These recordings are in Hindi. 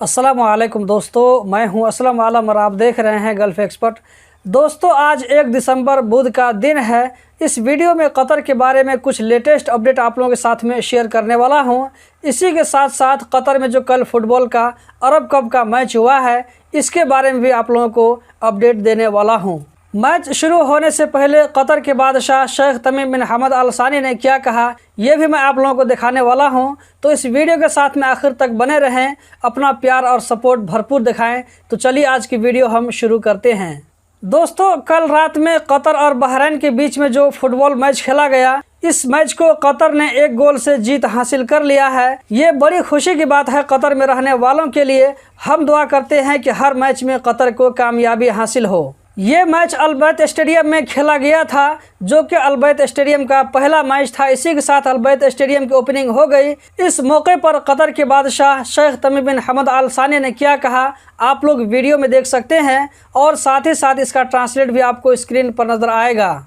अस्सलामु अलैकुम दोस्तों, मैं हूं असलम आलम और आप देख रहे हैं गल्फ एक्सपर्ट। दोस्तों, आज 1 दिसंबर बुध का दिन है। इस वीडियो में कतर के बारे में कुछ लेटेस्ट अपडेट आप लोगों के साथ में शेयर करने वाला हूं। इसी के साथ साथ कतर में जो कल फुटबॉल का अरब कप का मैच हुआ है, इसके बारे में भी आप लोगों को अपडेट देने वाला हूं। मैच शुरू होने से पहले कतर के बादशाह शेख तमीम बिन हमद आसानी ने क्या कहा, ये भी मैं आप लोगों को दिखाने वाला हूं। तो इस वीडियो के साथ में आखिर तक बने रहें, अपना प्यार और सपोर्ट भरपूर दिखाएं। तो चलिए आज की वीडियो हम शुरू करते हैं। दोस्तों, कल रात में कतर और बहरीन के बीच में जो फुटबॉल मैच खेला गया, इस मैच को कतर ने 1 गोल से जीत हासिल कर लिया है। ये बड़ी खुशी की बात है कतर में रहने वालों के लिए। हम दुआ करते हैं कि हर मैच में कतर को कामयाबी हासिल हो। ये मैच अलबैत स्टेडियम में खेला गया था, जो कि अलबैत स्टेडियम का पहला मैच था। इसी के साथ अलबैत स्टेडियम की ओपनिंग हो गई। इस मौके पर कतर के बादशाह शेख तमीम बिन हमद आसानी ने क्या कहा, आप लोग वीडियो में देख सकते हैं और साथ ही साथ इसका ट्रांसलेट भी आपको स्क्रीन पर नजर आएगा।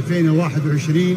2021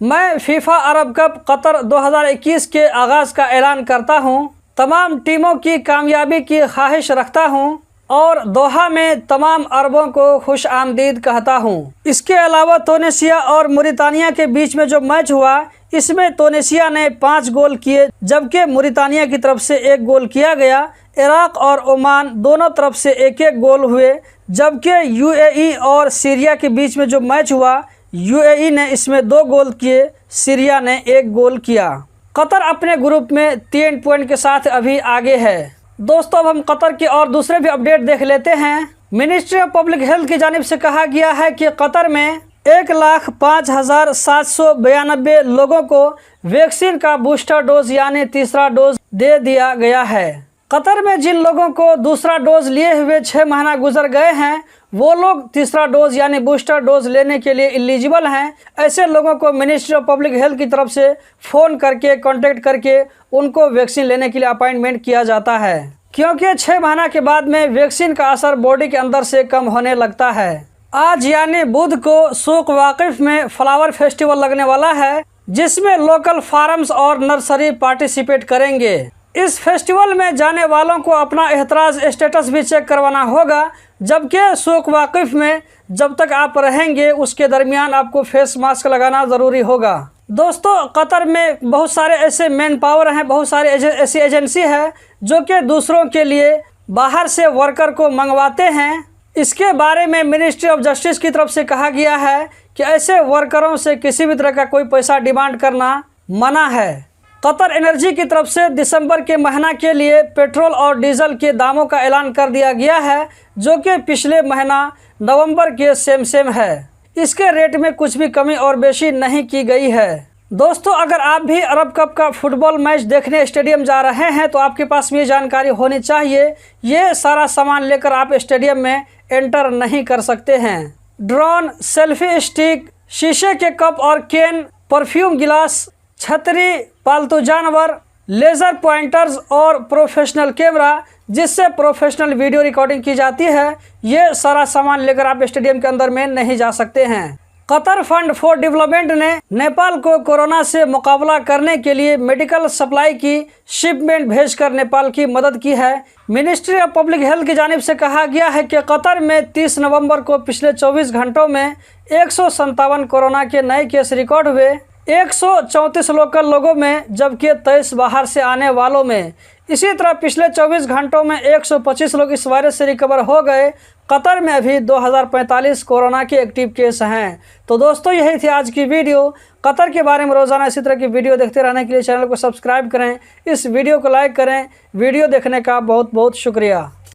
मैं फीफा अरब कप कतर 2021 के आगाज़ का ऐलान करता हूं। तमाम टीमों की कामयाबी की ख्वाहिश रखता हूं और दोहा में तमाम अरबों को खुश आमदीद कहता हूं। इसके अलावा तुनिसिया और मोरितानिया के बीच में जो मैच हुआ, इसमें तुनिसिया ने 5 गोल किए, जबकि मोरितानिया की तरफ से 1 गोल किया गया। इराक और ओमान दोनों तरफ से 1-1 गोल हुए, जबकि यूएई और सीरिया के बीच में जो मैच हुआ, यूएई ने इसमें 2 गोल किए, सीरिया ने 1 गोल किया। कतर अपने ग्रुप में 3 पॉइंट के साथ अभी आगे है। दोस्तों, अब हम कतर के और दूसरे भी अपडेट देख लेते हैं। मिनिस्ट्री ऑफ पब्लिक हेल्थ की जानिब से कहा गया है कि कतर में 1,05,792 लोगों को वैक्सीन का बूस्टर डोज यानी तीसरा डोज दे दिया गया है। कतर में जिन लोगों को दूसरा डोज लिए हुए 6 महीना गुजर गए हैं, वो लोग तीसरा डोज यानी बूस्टर डोज लेने के लिए एलिजिबल हैं। ऐसे लोगों को मिनिस्ट्री ऑफ पब्लिक हेल्थ की तरफ से फ़ोन करके कांटेक्ट करके उनको वैक्सीन लेने के लिए अपॉइंटमेंट किया जाता है, क्योंकि 6 महीना के बाद में वैक्सीन का असर बॉडी के अंदर से कम होने लगता है। आज यानी बुध को सूक वाकिफ में फ्लावर फेस्टिवल लगने वाला है, जिसमें लोकल फार्म्स और नर्सरी पार्टिसिपेट करेंगे। इस फेस्टिवल में जाने वालों को अपना एहतराज स्टेटस भी चेक करवाना होगा, जबकि सूक वाकिफ में जब तक आप रहेंगे उसके दरमियान आपको फेस मास्क लगाना ज़रूरी होगा। दोस्तों, कतर में बहुत सारे ऐसे मैन पावर हैं, बहुत सारे ऐसी एजेंसी है जो कि दूसरों के लिए बाहर से वर्कर को मंगवाते हैं। इसके बारे में मिनिस्ट्री ऑफ जस्टिस की तरफ से कहा गया है कि ऐसे वर्करों से किसी भी तरह का कोई पैसा डिमांड करना मना है। कतर एनर्जी की तरफ से दिसंबर के महीना के लिए पेट्रोल और डीजल के दामों का ऐलान कर दिया गया है, जो कि पिछले महीना नवंबर के सेम है। इसके रेट में कुछ भी कमी और बेशी नहीं की गई है। दोस्तों, अगर आप भी अरब कप का फुटबॉल मैच देखने स्टेडियम जा रहे हैं तो आपके पास ये जानकारी होनी चाहिए। ये सारा सामान लेकर आप स्टेडियम में एंटर नहीं कर सकते हैं। ड्रोन, सेल्फी स्टिक, शीशे के कप और कैन, परफ्यूम गिलास, छतरी, पालतू जानवर, लेज़र पॉइंटर्स और प्रोफेशनल कैमरा, जिससे प्रोफेशनल वीडियो रिकॉर्डिंग की जाती है, ये सारा सामान लेकर आप स्टेडियम के अंदर में नहीं जा सकते हैं। कतर फंड फॉर डेवलपमेंट ने नेपाल को कोरोना से मुकाबला करने के लिए मेडिकल सप्लाई की शिपमेंट भेजकर नेपाल की मदद की है। मिनिस्ट्री ऑफ पब्लिक हेल्थ की जानिब से कहा गया है कि कतर में 30 नवंबर को पिछले 24 घंटों में 157 कोरोना के नए केस रिकॉर्ड हुए, 134 लोकल लोगों में, जबकि 23 बाहर से आने वालों में। इसी तरह पिछले 24 घंटों में 125 लोग इस वायरस से रिकवर हो गए। कतर में अभी 2045 कोरोना के एक्टिव केस हैं। तो दोस्तों, यही थी आज की वीडियो। कतर के बारे में रोज़ाना इसी तरह की वीडियो देखते रहने के लिए चैनल को सब्सक्राइब करें, इस वीडियो को लाइक करें। वीडियो देखने का बहुत बहुत शुक्रिया।